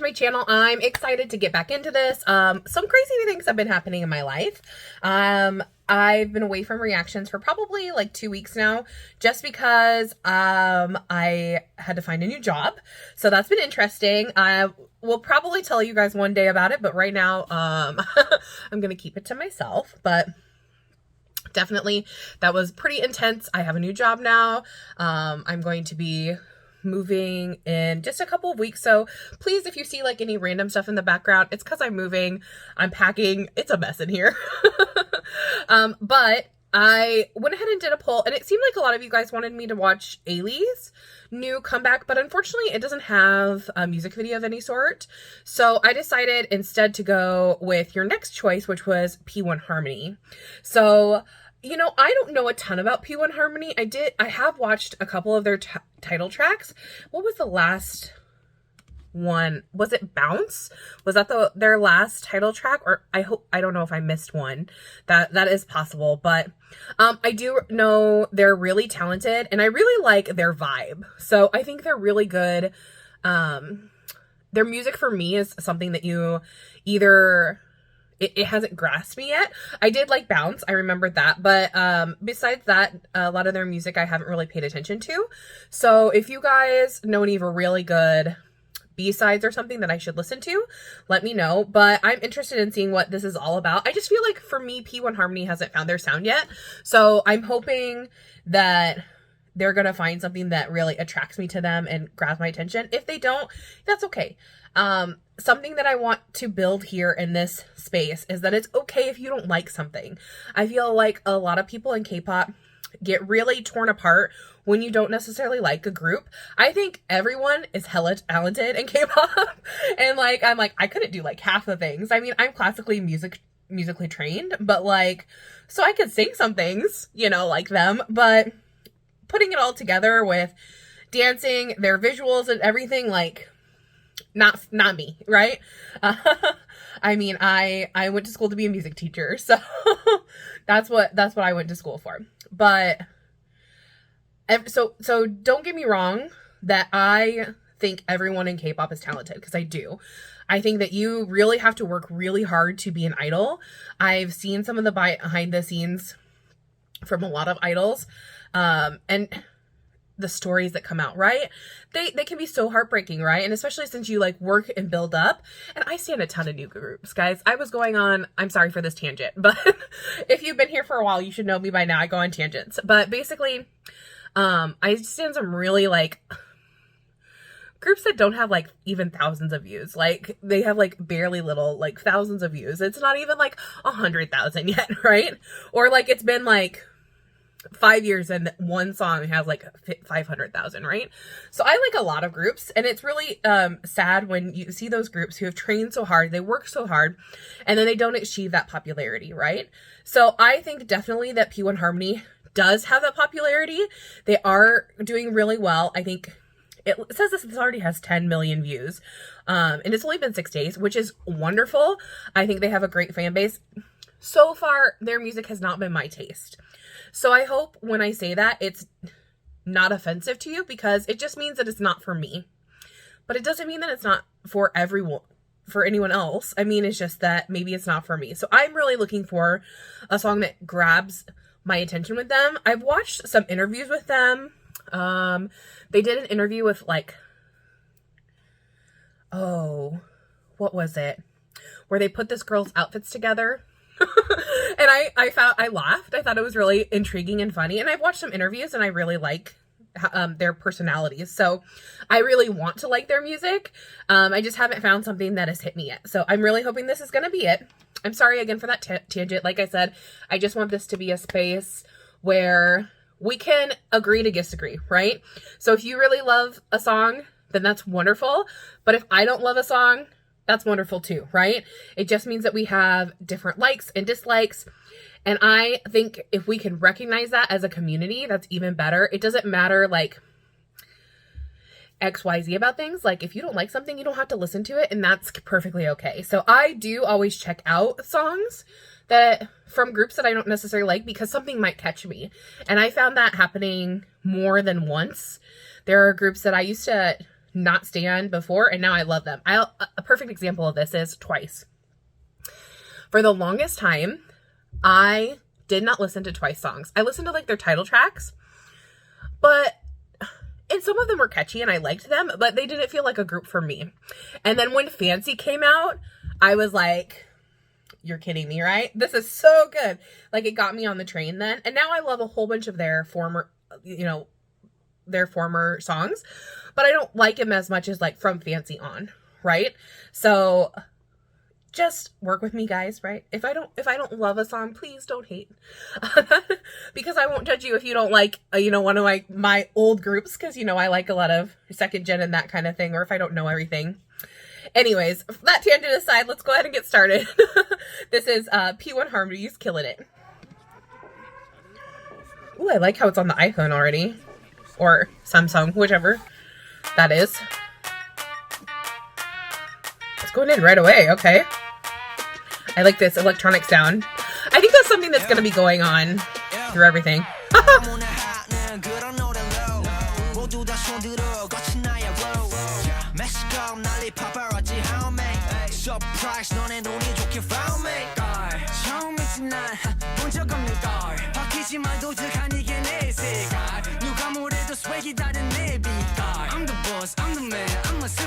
my channel. I'm excited to get back into this. Some crazy things have been happening in my life. I've been away from reactions for probably like 2 weeks now, just because I had to find a new job. So that's been interesting. I will probably tell you guys one day about it, but right now I'm gonna keep it to myself. But definitely that was pretty intense. I have a new job now. I'm going to be moving in just a couple of weeks, so please, if you see like any random stuff in the background, it's because I'm moving, I'm packing, it's a mess in here. But I went ahead and did a poll, and it seemed like a lot of you guys wanted me to watch Ailey's new comeback, but unfortunately it doesn't have a music video of any sort. So I decided instead to go with your next choice, which was P1Harmony. So, you know, I don't know a ton about P1Harmony. I have watched a couple of their title tracks. What was the last one? Was it Bounce? Was that their last title track? Or I don't know if I missed one. That is possible, but I do know they're really talented, and I really like their vibe. So I think they're really good. Their music for me is something that you either it hasn't grasped me yet. I did like Bounce, I remembered that, but besides that, a lot of their music I haven't really paid attention to. So if you guys know any of a really good B-sides or something that I should listen to, let me know. But I'm interested in seeing what this is all about. I just feel like for me, P1Harmony hasn't found their sound yet. So I'm hoping that they're going to find something that really attracts me to them and grabs my attention. If they don't, that's okay. Something that I want to build here in this space is that it's okay if you don't like something. I feel like a lot of people in K-pop get really torn apart when you don't necessarily like a group. I think everyone is hella talented in K-pop, and I'm like, I couldn't do like half the things. I mean, I'm classically musically trained, but like, so I could sing some things, you know, like them, but putting it all together with dancing, their visuals and everything, like, not me, right? I mean, I went to school to be a music teacher, so that's what I went to school for. But so don't get me wrong that I think everyone in K-pop is talented, because I do. I think that you really have to work really hard to be an idol. I've seen some of the behind the scenes from a lot of idols, and the stories that come out, right? They can be so heartbreaking, right? And especially since you like work and build up. And I stand a ton of new groups, guys. I was going on, I'm sorry for this tangent, but if you've been here for a while, you should know me by now. I go on tangents. But basically, I stand some really like groups that don't have like even thousands of views. Like they have like barely little, like thousands of views. It's not even like 100,000 yet, right? Or like it's been like 5 years and one song has like 500,000, right? So I like a lot of groups, and it's really sad when you see those groups who have trained so hard, they work so hard, and then they don't achieve that popularity, right? So I think definitely that P1Harmony does have that popularity. They are doing really well. I think it says this already has 10 million views, and it's only been 6 days, which is wonderful. I think they have a great fan base. So far, their music has not been my taste. So I hope when I say that, it's not offensive to you, because it just means that it's not for me. But it doesn't mean that it's not for everyone, for anyone else. I mean, it's just that maybe it's not for me. So I'm really looking for a song that grabs my attention with them. I've watched some interviews with them. They did an interview with like, oh, what was it? Where they put this girl's outfits together. And I laughed. I thought it was really intriguing and funny. And I've watched some interviews, and I really like their personalities. So I really want to like their music. I just haven't found something that has hit me yet. So I'm really hoping this is going to be it. I'm sorry again for that tangent. Like I said, I just want this to be a space where we can agree to disagree, right? So if you really love a song, then that's wonderful. But if I don't love a song, that's wonderful too, right? It just means that we have different likes and dislikes. And I think if we can recognize that as a community, that's even better. It doesn't matter like XYZ about things. Like if you don't like something, you don't have to listen to it, and that's perfectly okay. So I do always check out songs that from groups that I don't necessarily like, because something might catch me. And I found that happening more than once. There are groups that I used to not stand before, and now I love them. A perfect example of this is Twice. For the longest time, I did not listen to Twice songs. I listened to like their title tracks, and some of them were catchy and I liked them, but they didn't feel like a group for me. And then when Fancy came out, I was like, you're kidding me, right? This is so good. Like, it got me on the train then. And now I love a whole bunch of their former, their former songs, but I don't like them as much as like from Fancy on, right? So just work with me, guys, right? If I don't love a song, please don't hate. Because I won't judge you if you don't like, one of my old groups, because, I like a lot of second gen and that kind of thing, or if I don't know everything. Anyways, that tangent aside, let's go ahead and get started. This is P1Harmony's Killin It. Ooh, I like how it's on the iPhone already. Or Samsung, whichever that is. It's going in right away, okay. I like this electronic sound. I think that's something that's going to be going on through everything.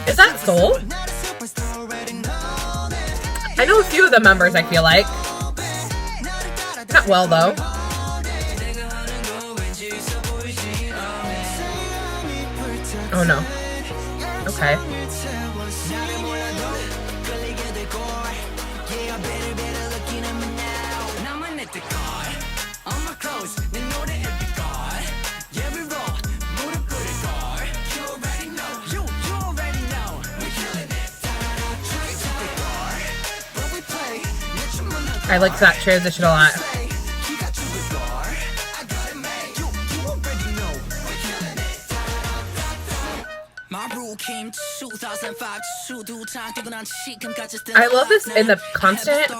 Is that Soul? I know a few of the members, I feel like. Not well, though. Oh, no. Okay. I like that transition a lot. I love this in the constant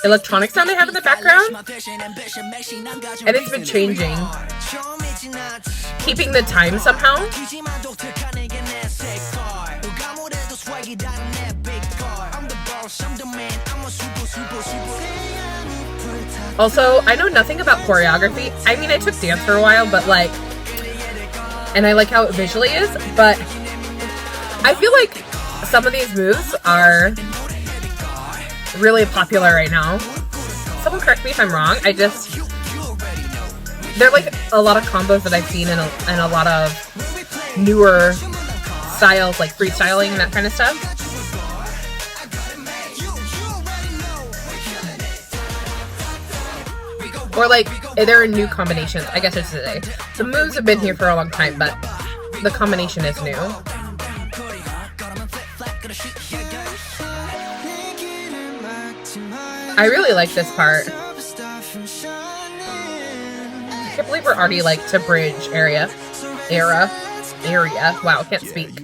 electronic sound they have in the background. And it's been changing. Keeping the time somehow. Also, I know nothing about choreography. I mean, I took dance for a while, but and I like how it visually is, but I feel like some of these moves are really popular right now. Someone correct me if I'm wrong. They're like a lot of combos that I've seen in a lot of newer styles, like freestyling and that kind of stuff. Or like, they're in new combinations, I guess I should say. The moves have been here for a long time, but the combination is new. I really like this part. I can't believe we're already like to bridge area. Wow, I can't speak.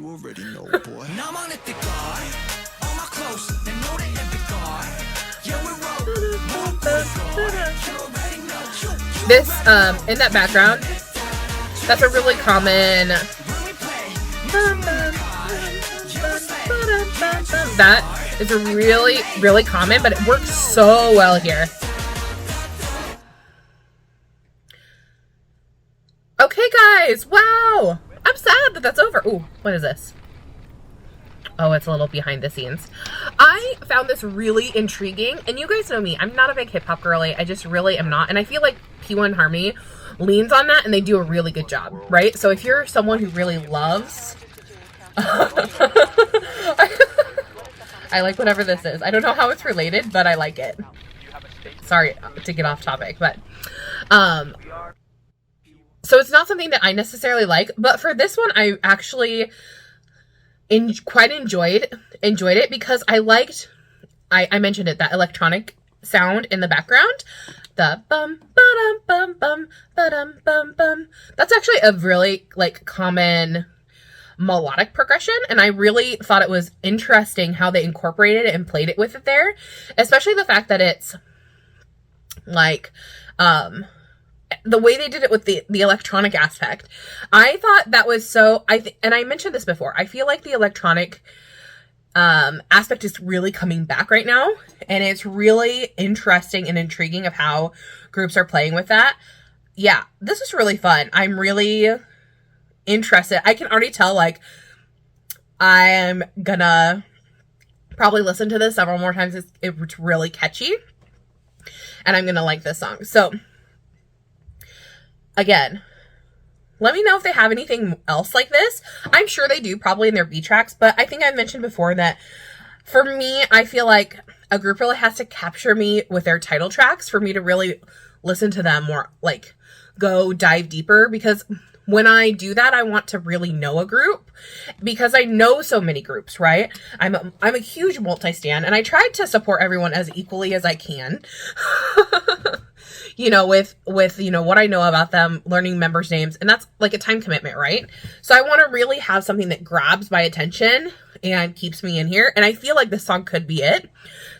This, in that background, that's a really common, that is a really, really common, but it works so well here. Okay, guys, wow, I'm sad that that's over. Ooh, what is this? Oh, it's a little behind the scenes. I found this really intriguing, and you guys know me. I'm not a big hip-hop girly. I just really am not, and I feel like P1Harmony leans on that, and they do a really good job, right? So if you're someone who really loves... I like whatever this is. I don't know how it's related, but I like it. Sorry to get off topic, but... So it's not something that I necessarily like, but for this one, I actually... quite enjoyed it because I liked, I mentioned it, that electronic sound in the background, the bum ba-dum bum bum ba-dum bum bum. That's actually a really like common melodic progression, and I really thought it was interesting how they incorporated it and played it with it there, especially the fact that it's like the way they did it with the electronic aspect, I thought that was so, and I mentioned this before, I feel like the electronic aspect is really coming back right now, and it's really interesting and intriguing of how groups are playing with that. Yeah, this is really fun. I'm really interested. I can already tell, like, I'm gonna probably listen to this several more times. It's really catchy, and I'm gonna like this song. So, again, let me know if they have anything else like this. I'm sure they do, probably in their B tracks, but I think I've mentioned before that for me, I feel like a group really has to capture me with their title tracks for me to really listen to them more, like, go dive deeper, because when I do that, I want to really know a group, because I know so many groups, right? I'm a huge multi-stan, and I try to support everyone as equally as I can. You know, with you know, what I know about them, learning members' names, and that's like a time commitment, right? So I want to really have something that grabs my attention and keeps me in here, and I feel like this song could be it.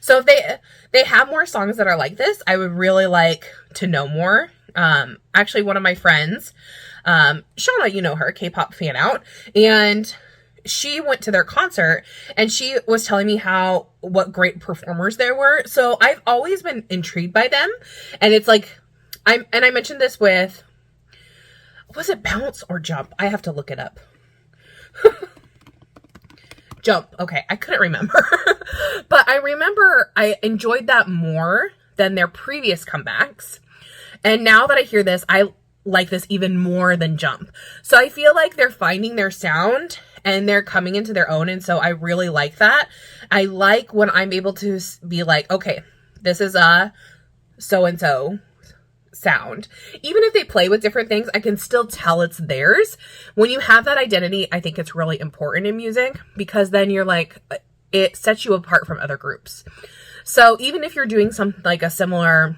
So if they have more songs that are like this, I would really like to know more. Actually, one of my friends, Shauna, you know her, K-pop fan out, and she went to their concert, and she was telling me what great performers there were. So I've always been intrigued by them, and it's like, I mentioned this with, was it Bounce or Jump? I have to look it up. Jump. Okay, I couldn't remember. But I remember I enjoyed that more than their previous comebacks. And now that I hear this, I like this even more than Jump. So I feel like they're finding their sound and they're coming into their own. And so I really like that. I like when I'm able to be like, okay, this is a so-and-so sound. Even if they play with different things, I can still tell it's theirs. When you have that identity, I think it's really important in music, because then you're like, it sets you apart from other groups. So even if you're doing something like a similar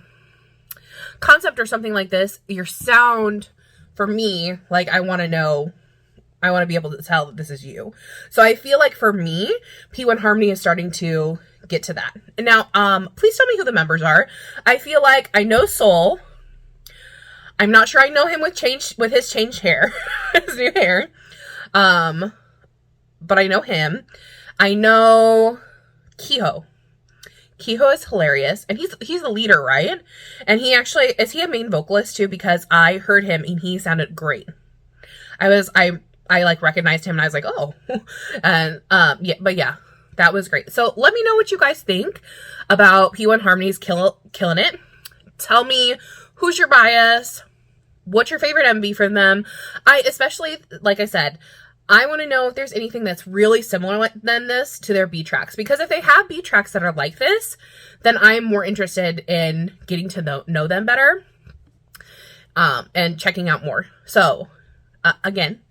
concept or something like this, your sound, for me, like, I want to be able to tell that this is you. So I feel like for me, P1Harmony is starting to get to that. And now, please tell me who the members are. I feel like I know Soul. I'm not sure I know him with his changed hair, his new hair. But I know him. I know Keho. Keho is hilarious, and he's the leader, right? And is he a main vocalist too? Because I heard him and he sounded great. I like recognized him and I was like, oh, and yeah, but yeah, that was great. So let me know what you guys think about P1Harmony's Killin It. Tell me, who's your bias? What's your favorite MV from them? Especially, like I said, I want to know if there's anything that's really similar than this to their B tracks. Because if they have B tracks that are like this, then I'm more interested in getting to know them better, and checking out more. So, again,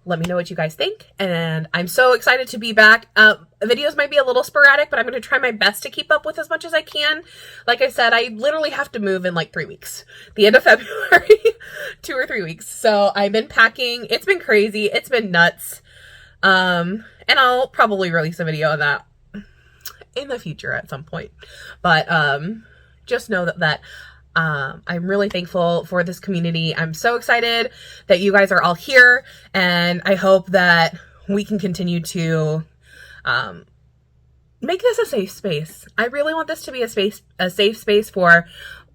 let me know what you guys think. And I'm so excited to be back. Videos might be a little sporadic, but I'm going to try my best to keep up with as much as I can. Like I said, I literally have to move in like 3 weeks. The end of February, 2 or 3 weeks. So I've been packing. It's been crazy. It's been nuts. And I'll probably release a video on that in the future at some point. But just know that I'm really thankful for this community. I'm so excited that you guys are all here, and I hope that we can continue to make this a safe space. I really want this to be a safe space for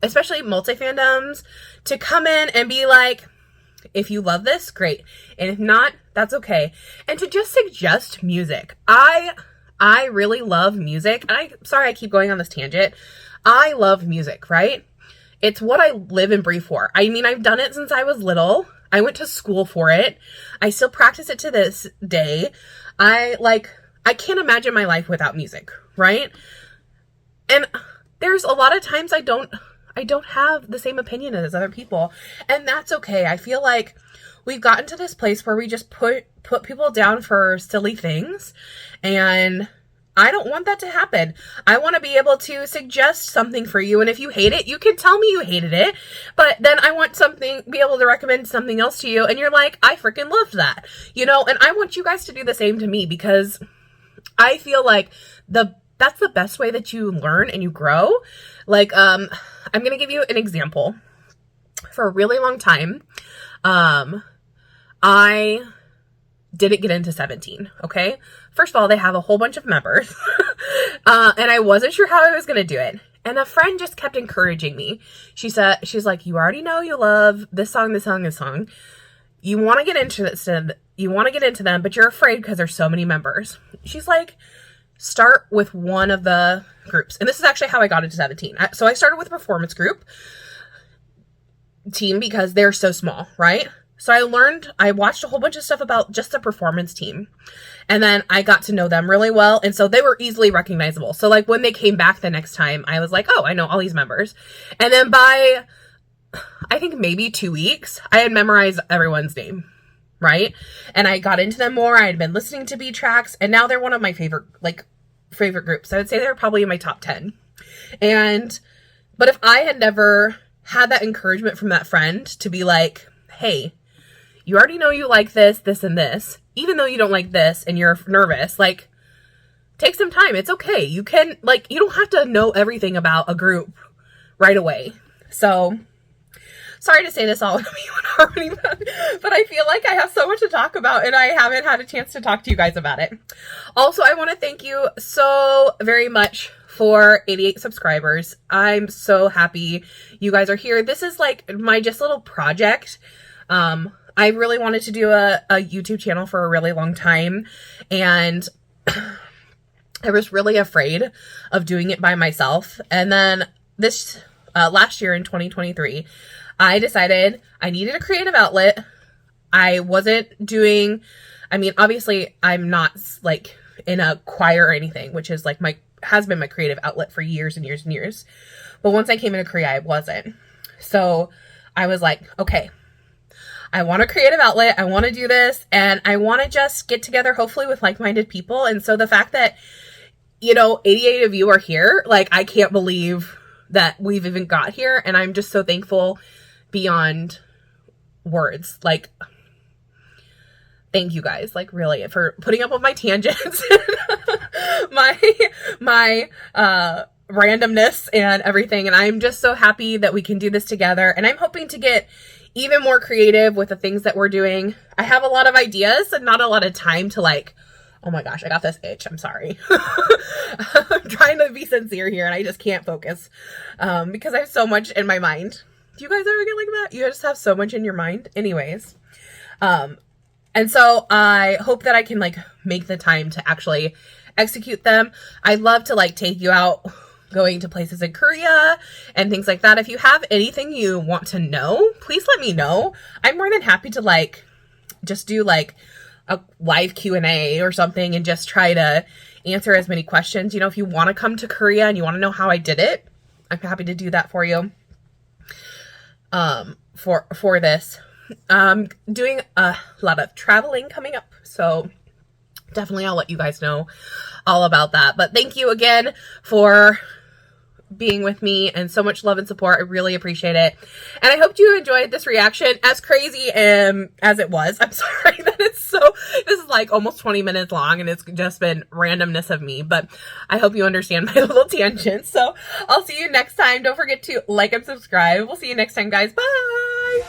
especially multi-fandoms to come in and be like, if you love this, great. And if not, that's okay. And to just suggest music. I really love music. Sorry I keep going on this tangent. I love music, right? It's what I live and breathe for. I mean, I've done it since I was little. I went to school for it. I still practice it to this day. I can't imagine my life without music, right? And there's a lot of times I don't have the same opinion as other people, and that's okay. I feel like we've gotten to this place where we just put people down for silly things, and I don't want that to happen. I want to be able to suggest something for you, and if you hate it, you can tell me you hated it, but then I want be able to recommend something else to you, and you're like, I freaking loved that, and I want you guys to do the same to me, because I feel like that's the best way that you learn and you grow. Like, I'm going to give you an example. for a really long time, I didn't get into 17, okay? First of all, they have a whole bunch of members, and I wasn't sure how I was going to do it. And a friend just kept encouraging me. She's like, you already know you love this song, this song, this song. You want to get into this, you want to get into them, but you're afraid because there's so many members. She's like, start with one of the groups. And this is actually how I got into 17. So I started with a performance group team because they're so small, right? So I watched a whole bunch of stuff about just the performance team. And then I got to know them really well. And so they were easily recognizable. So like when they came back the next time, I was like, oh, I know all these members. And then by, I think maybe 2 weeks, I had memorized everyone's name, right? And I got into them more. I had been listening to B tracks, and now they're one of my favorite groups. I would say they're probably in my top 10. But if I had never had that encouragement from that friend to be like, hey, you already know you like this, this, and this, even though you don't like this and you're nervous, like, take some time. It's okay. You can, like, you don't have to know everything about a group right away. So, sorry to say this all with P1Harmony, but I feel like I have so much to talk about and I haven't had a chance to talk to you guys about it. Also, I want to thank you so very much for 88 subscribers. I'm so happy you guys are here. This is like my just little project. I really wanted to do a YouTube channel for a really long time, and I was really afraid of doing it by myself. And then this last year in 2023, I decided I needed a creative outlet. I wasn't doing, I mean, obviously I'm not like in a choir or anything, which is like has been my creative outlet for years and years and years. But once I came into Korea, I wasn't. So I was like, okay, I want a creative outlet. I want to do this, and I want to just get together, hopefully with like-minded people. And so the fact that, 88 of you are here, like, I can't believe that we've even got here. And I'm just so thankful beyond words. Like, thank you guys, like, really, for putting up with my tangents, my randomness and everything. And I'm just so happy that we can do this together. And I'm hoping to get even more creative with the things that we're doing. I have a lot of ideas and not a lot of time to like, oh my gosh, I got this itch. I'm sorry. I'm trying to be sincere here and I just can't focus because I have so much in my mind. Do you guys ever get like that? You just have so much in your mind? Anyways. And so I hope that I can like make the time to actually execute them. I'd love to like take you out going to places in Korea and things like that. If you have anything you want to know, please let me know. I'm more than happy to like just do like a live Q&A or something and just try to answer as many questions. If you want to come to Korea and you want to know how I did it, I'm happy to do that for you. For this, doing a lot of traveling coming up, so definitely I'll let you guys know all about that. But thank you again for being with me and so much love and support. I really appreciate it. And I hope you enjoyed this reaction, as crazy as it was. I'm sorry that this is like almost 20 minutes long and it's just been randomness of me, but I hope you understand my little tangents. So I'll see you next time. Don't forget to like and subscribe. We'll see you next time, guys. Bye.